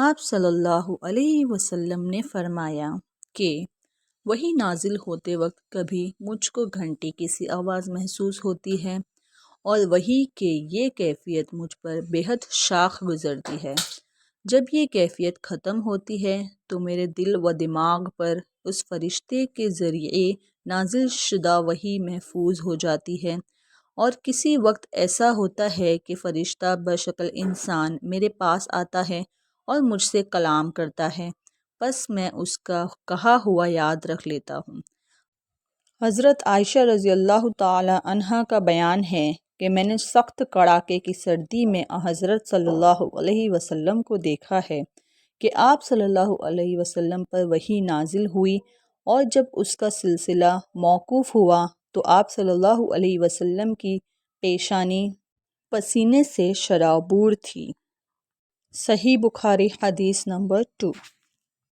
آپ صلی اللہ علیہ وسلم نے فرمایا کہ وحی نازل ہوتے وقت کبھی مجھ کو گھنٹی کی سی آواز محسوس ہوتی ہے اور وحی کہ یہ کیفیت مجھ پر بے حد شاق گزرتی ہے۔ جب یہ کیفیت ختم ہوتی ہے تو میرے دل و دماغ پر اس فرشتے کے ذریعے نازل شدہ وحی محفوظ ہو جاتی ہے، اور کسی وقت ایسا ہوتا ہے کہ فرشتہ بشکل انسان میرے پاس آتا ہے اور مجھ سے کلام کرتا ہے، پس میں اس کا کہا ہوا یاد رکھ لیتا ہوں۔ حضرت عائشہ رضی اللہ تعالی عنہا کا بیان ہے کہ میں نے سخت کڑاکے کی سردی میں حضرت صلی اللہ علیہ وسلم کو دیکھا ہے کہ آپ صلی اللہ علیہ وسلم پر وحی نازل ہوئی، اور جب اس کا سلسلہ موقوف ہوا تو آپ صلی اللہ علیہ وسلم کی پیشانی پسینے سے شرابور تھی۔ صحیح بخاری حدیث نمبر 2۔